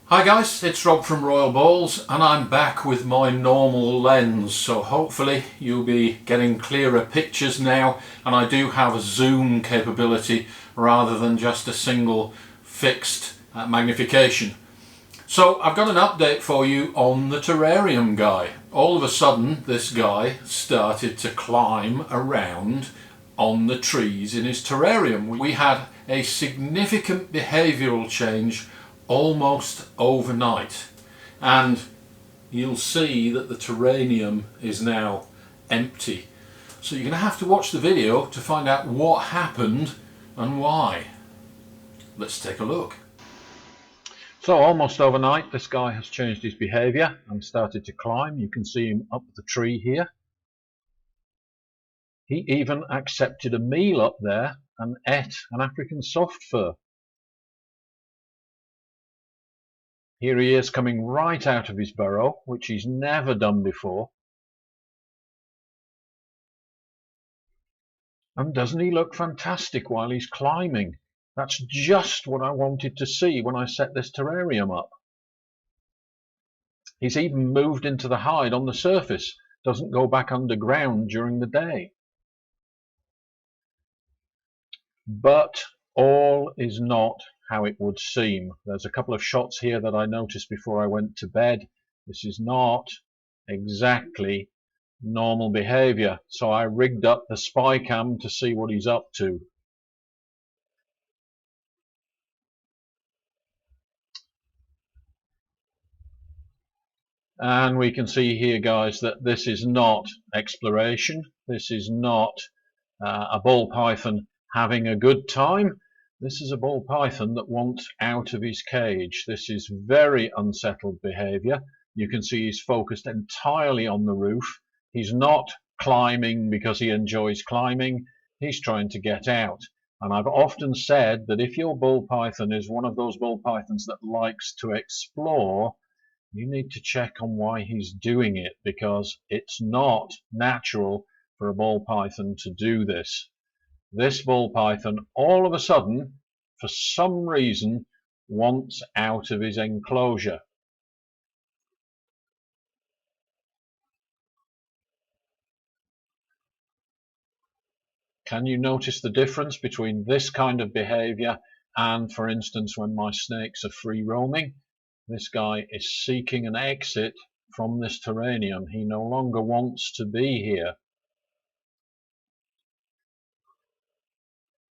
Hi guys, it's Rob from Royal Balls and I'm back with my normal lens, so hopefully you'll be getting clearer pictures now, and I do have a zoom capability rather than just a single fixed magnification. So I've got an update for you on the terrarium guy. All of a sudden this guy started to climb around on the trees in his terrarium. We had a significant behavioural change almost overnight, and you'll see that the terrarium is now empty. So you're going to have to watch the video to find out what happened and why. Let's take a look. So almost overnight this guy has changed his behaviour and started to climb. You can see him up the tree here. He even accepted a meal up there and ate an African soft fur. Here he is coming right out of his burrow, which he's never done before. And doesn't he look fantastic while he's climbing? That's just what I wanted to see when I set this terrarium up. He's even moved into the hide on the surface, doesn't go back underground during the day. But all is not how it would seem. There's a couple of shots here that I noticed before I went to bed. This is not exactly normal behavior, so I rigged up the spy cam to see what he's up to. And we can see here, guys, that this is not exploration. This is not a ball python having a good time. This is a ball python that wants out of his cage. This is very unsettled behavior. You can see he's focused entirely on the roof. He's not climbing because he enjoys climbing. He's trying to get out. And I've often said that if your ball python is one of those ball pythons that likes to explore, you need to check on why he's doing it, because it's not natural for a ball python to do this. This ball python all of a sudden, for some reason, wants out of his enclosure. Can you notice the difference between this kind of behavior and, for instance, when my snakes are free roaming? This guy is seeking an exit from this terrarium. He no longer wants to be here.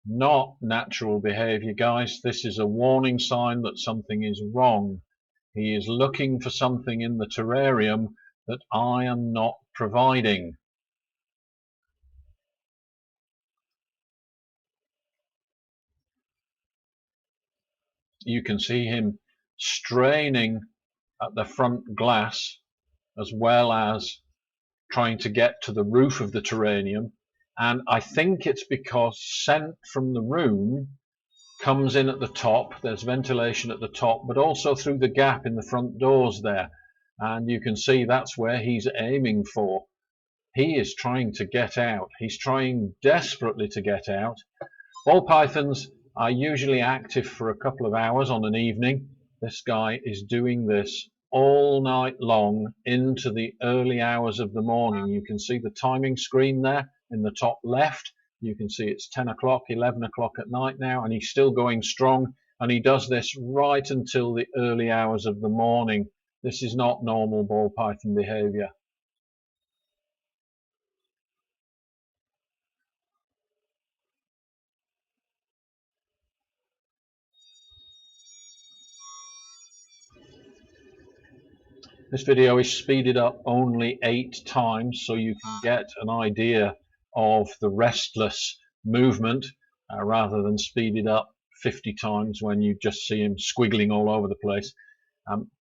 Not natural behavior, guys. This is a warning sign that something is wrong. He is looking for something in the terrarium that I am not providing. You can see him straining at the front glass as well as trying to get to the roof of the terrarium. And I think it's because scent from the room comes in at the top. There's ventilation at the top, but also through the gap in the front doors there. And you can see that's where he's aiming for. He is trying to get out. He's trying desperately to get out. Ball pythons are usually active for a couple of hours on an evening. This guy is doing this all night long into the early hours of the morning. You can see the timing screen there in the top left. You can see it's 10 o'clock, 11 o'clock at night now, and he's still going strong. And he does this right until the early hours of the morning. This is not normal ball python behavior. This video is speeded up only 8 times, so you can get an idea of the restless movement rather than speeded up 50 times when you just see him squiggling all over the place.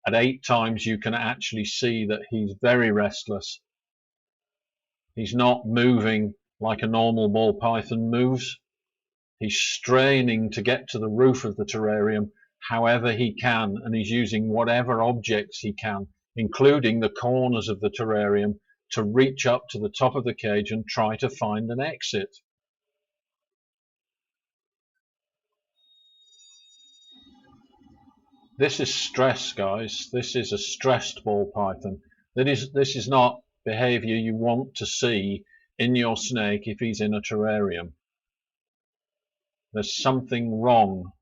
At 8 times you can actually see that he's very restless. He's not moving like a normal ball python moves. He's straining to get to the roof of the terrarium however he can, and he's using whatever objects he can, including the corners of the terrarium, to reach up to the top of the cage and try to find an exit. This is stress, guys. This is a stressed ball python. This is not behavior you want to see in your snake if he's in a terrarium. There's something wrong.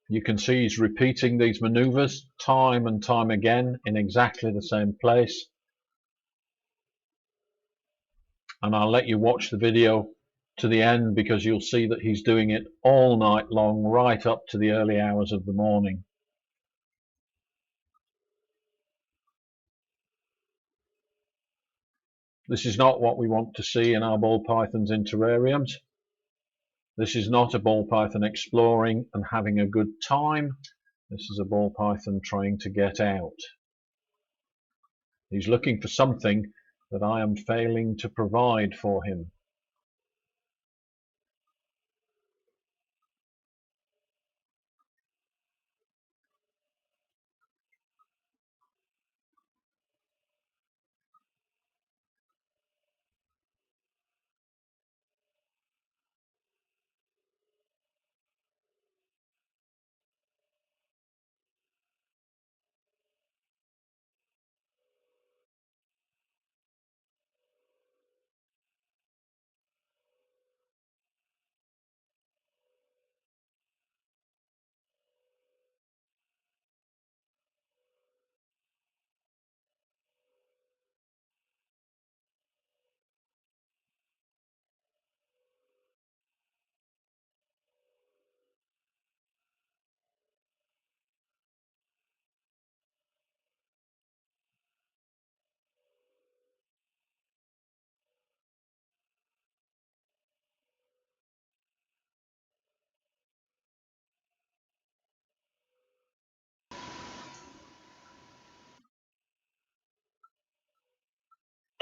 You can see he's repeating these maneuvers time and time again in exactly the same place. And I'll let you watch the video to the end because you'll see that he's doing it all night long, right up to the early hours of the morning. This is not what we want to see in our ball pythons in terrariums. This is not a ball python exploring and having a good time. This is a ball python trying to get out. He's looking for something that I am failing to provide for him.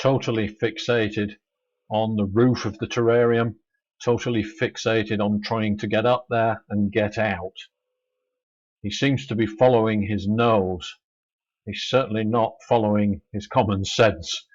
Totally fixated on the roof of the terrarium, totally fixated on trying to get up there and get out. He seems to be following his nose. He's certainly not following his common sense.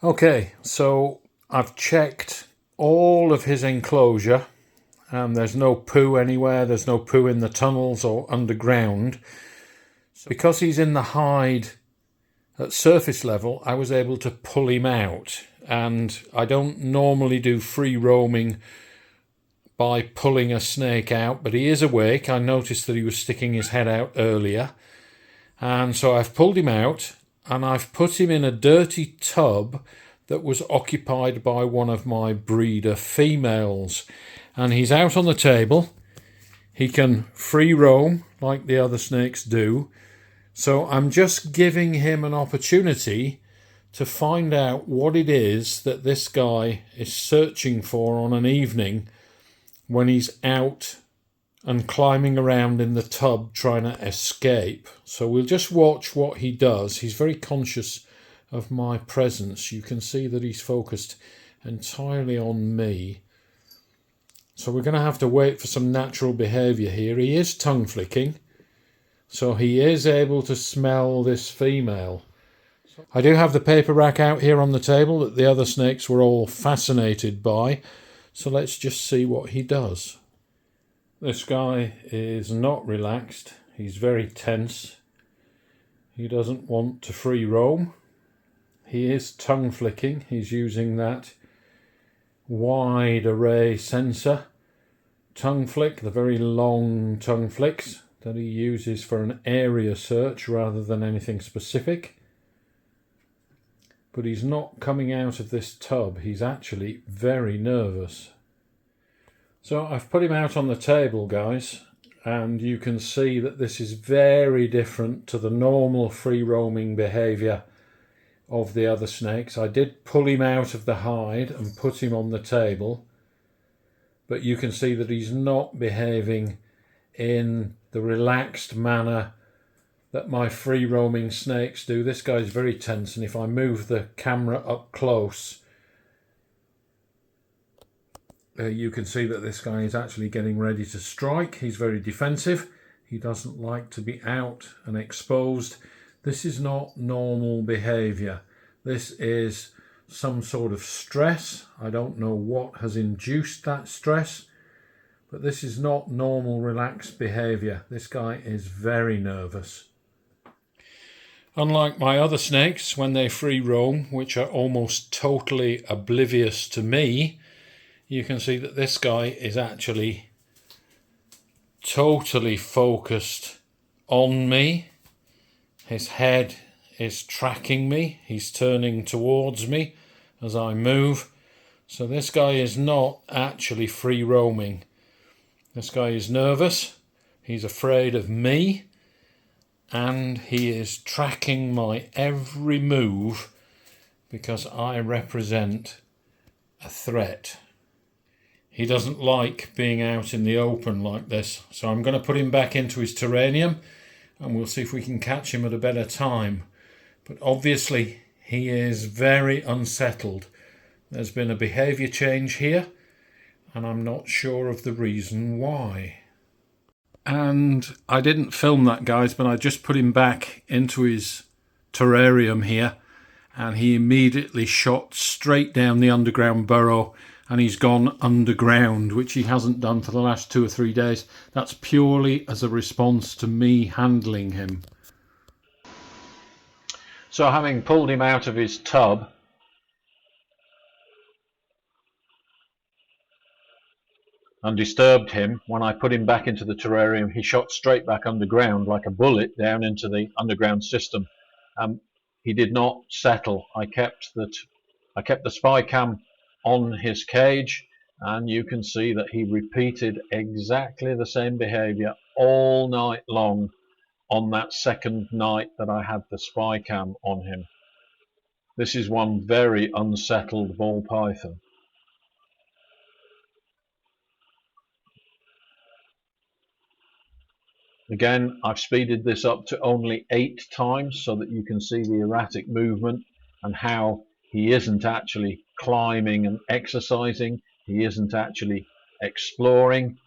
Okay, so I've checked all of his enclosure and there's no poo anywhere. There's no poo in the tunnels or underground. Because he's in the hide at surface level, I was able to pull him out, and I don't normally do free roaming by pulling a snake out, but he is awake. I noticed that he was sticking his head out earlier, and so I've pulled him out and I've put him in a dirty tub that was occupied by one of my breeder females, and he's out on the table. He can free roam like the other snakes do, so I'm just giving him an opportunity to find out what it is that this guy is searching for on an evening when he's out and climbing around in the tub trying to escape. So we'll just watch what he does. He's very conscious of my presence. You can see that he's focused entirely on me. So we're going to have to wait for some natural behaviour here. He is tongue flicking, So he is able to smell this female. I do have the paper rack out here on the table that the other snakes were all fascinated by. So let's just see what he does. This guy is not relaxed. He's very tense. He doesn't want to free roam. He is tongue flicking. He's using that wide array sensor tongue flick, the very long tongue flicks that he uses for an area search rather than anything specific. But he's not coming out of this tub. He's actually very nervous. So I've put him out on the table, guys, and you can see that this is very different to the normal free roaming behaviour of the other snakes. I did pull him out of the hide and put him on the table, but you can see that he's not behaving in the relaxed manner that my free roaming snakes do. This guy's very tense, and if I move the camera up close, you can see that this guy is actually getting ready to strike. He's very defensive. He doesn't like to be out and exposed. This is not normal behaviour. This is some sort of stress. I don't know what has induced that stress, but this is not normal relaxed behaviour. This guy is very nervous. Unlike my other snakes, when they free roam, which are almost totally oblivious to me, you can see that this guy is actually totally focused on me. His head is tracking me. He's turning towards me as I move. So this guy is not actually free roaming. This guy is nervous. He's afraid of me. And he is tracking my every move because I represent a threat. He doesn't like being out in the open like this. So I'm going to put him back into his terrarium and we'll see if we can catch him at a better time. But obviously he is very unsettled. There's been a behaviour change here and I'm not sure of the reason why. And I didn't film that, guys, but I just put him back into his terrarium here and he immediately shot straight down the underground burrow and he's gone underground, which he hasn't done for the last 2 or 3 days. That's purely as a response to me handling him. So having pulled him out of his tub, and disturbed him, when I put him back into the terrarium, he shot straight back underground like a bullet down into the underground system. He did not settle. I kept the spy cam on his cage, and you can see that he repeated exactly the same behavior all night long on that second night that I had the spy cam on him. This is one very unsettled ball python. Again, I've speeded this up to only 8 times so that you can see the erratic movement and how he isn't actually climbing and exercising. He isn't actually exploring.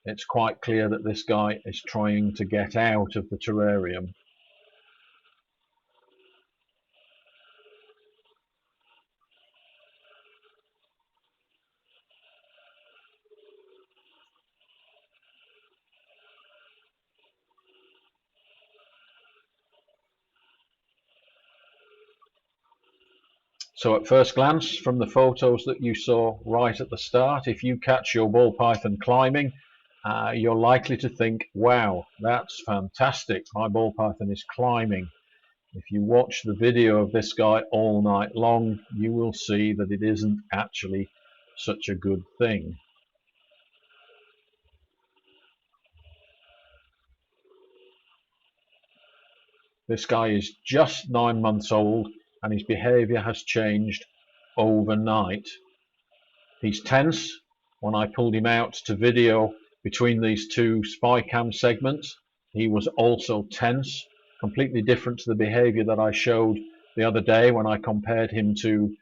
It's quite clear that this guy is trying to get out of the terrarium. So at first glance, from the photos that you saw right at the start, if you catch your ball python climbing, you're likely to think, wow, that's fantastic, my ball python is climbing. If you watch the video of this guy all night long, you will see that it isn't actually such a good thing. This guy is just 9 months old and his behavior has changed overnight. He's tense. When I pulled him out to video between these two spy cam segments, he was also tense, completely different to the behavior that I showed the other day when I compared him to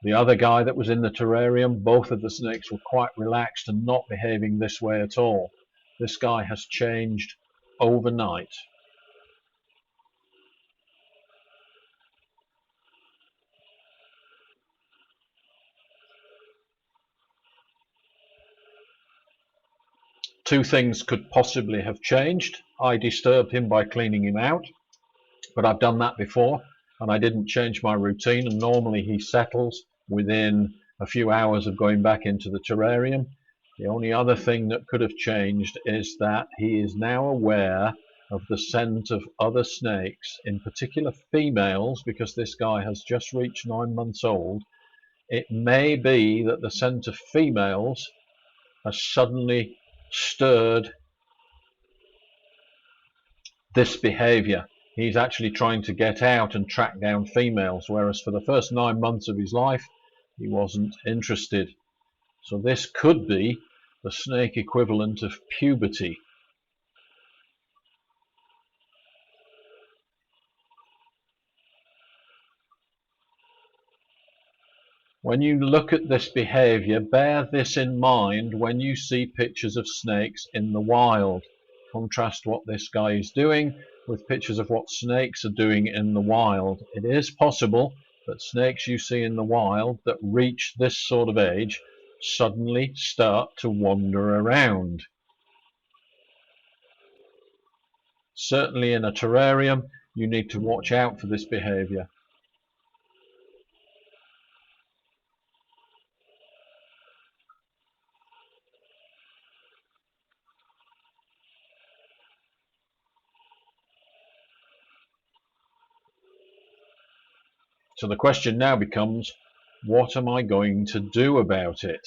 the other guy that was in the terrarium. Both of the snakes were quite relaxed and not behaving this way at all. This guy has changed overnight. Two things could possibly have changed. I disturbed him by cleaning him out, but I've done that before and I didn't change my routine, and normally he settles within a few hours of going back into the terrarium. The only other thing that could have changed is that he is now aware of the scent of other snakes, in particular females, because this guy has just reached 9 months old. It may be that the scent of females has suddenly stirred this behavior. He's actually trying to get out and track down females, whereas for the first 9 months of his life he wasn't interested. So this could be the snake equivalent of puberty. When you look at this behavior, bear this in mind when you see pictures of snakes in the wild. Contrast what this guy is doing with pictures of what snakes are doing in the wild. It is possible that snakes you see in the wild that reach this sort of age suddenly start to wander around. Certainly in a terrarium, you need to watch out for this behavior. So the question now becomes, what am I going to do about it?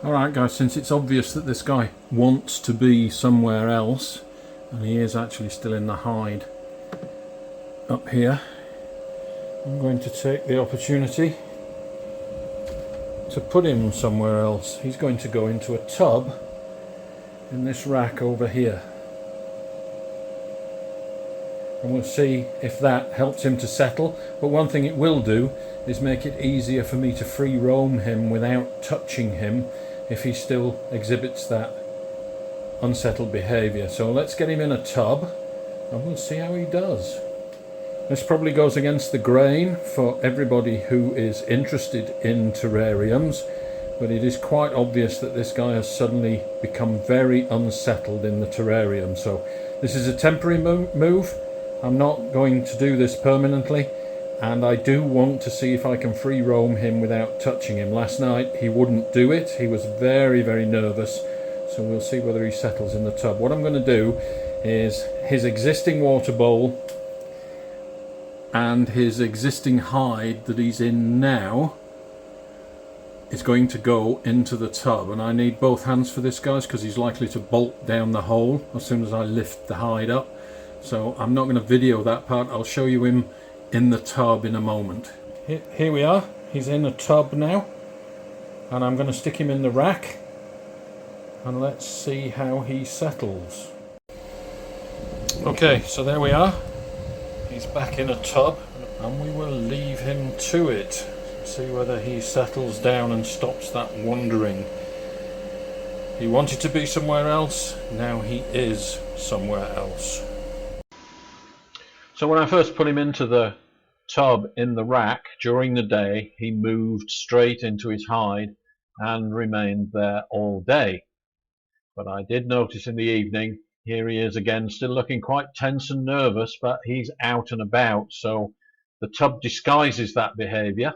Alright guys, since it's obvious that this guy wants to be somewhere else, and he is actually still in the hide up here, I'm going to take the opportunity to put him somewhere else. He's going to go into a tub in this rack over here. And we'll see if that helps him to settle. But one thing it will do is make it easier for me to free roam him without touching him if he still exhibits that unsettled behaviour. So let's get him in a tub and we'll see how he does. This probably goes against the grain for everybody who is interested in terrariums, but it is quite obvious that this guy has suddenly become very unsettled in the terrarium. So this is a temporary move. I'm not going to do this permanently, and I do want to see if I can free roam him without touching him. Last night he wouldn't do it. He was very, very nervous, so we'll see whether he settles in the tub. What I'm going to do is his existing water bowl and his existing hide that he's in now is going to go into the tub, and I need both hands for this, guys, because he's likely to bolt down the hole as soon as I lift the hide up. So I'm not going to video that part. I'll show you him in the tub in a moment. Here we are. He's in a tub now, and I'm going to stick him in the rack and let's see how he settles. Okay, so there we are. He's back in a tub and we will leave him to it. See whether he settles down and stops that wandering. He wanted to be somewhere else, now he is somewhere else. So when I first put him into the tub in the rack during the day, he moved straight into his hide and remained there all day. But I did notice in the evening, here he is again, still looking quite tense and nervous, but he's out and about, so the tub disguises that behaviour.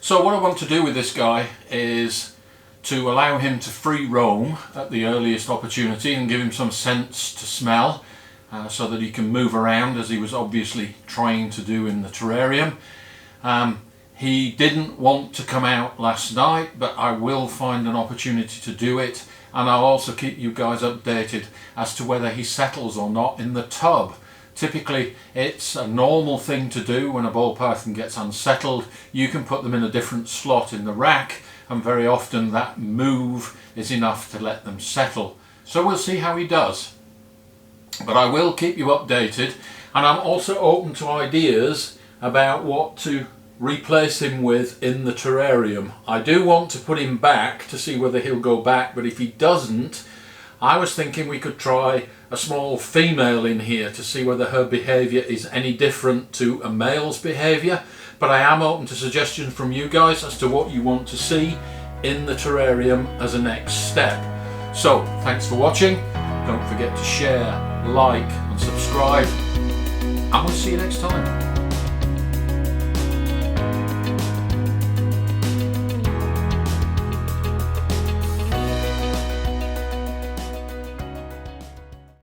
So what I want to do with this guy is to allow him to free roam at the earliest opportunity and give him some sense to smell, so that he can move around, as he was obviously trying to do in the terrarium. He didn't want to come out last night, but I will find an opportunity to do it, and I'll also keep you guys updated as to whether he settles or not in the tub. Typically it's a normal thing to do when a ball python gets unsettled. You can put them in a different slot in the rack, and very often that move is enough to let them settle. So we'll see how he does. But I will keep you updated, and I'm also open to ideas about what to replace him with in the terrarium. I do want to put him back to see whether he'll go back, but if he doesn't, I was thinking we could try a small female in here to see whether her behaviour is any different to a male's behaviour. But I am open to suggestions from you guys as to what you want to see in the terrarium as a next step. So thanks for watching. Don't forget to share, like and subscribe, and we'll see you next time.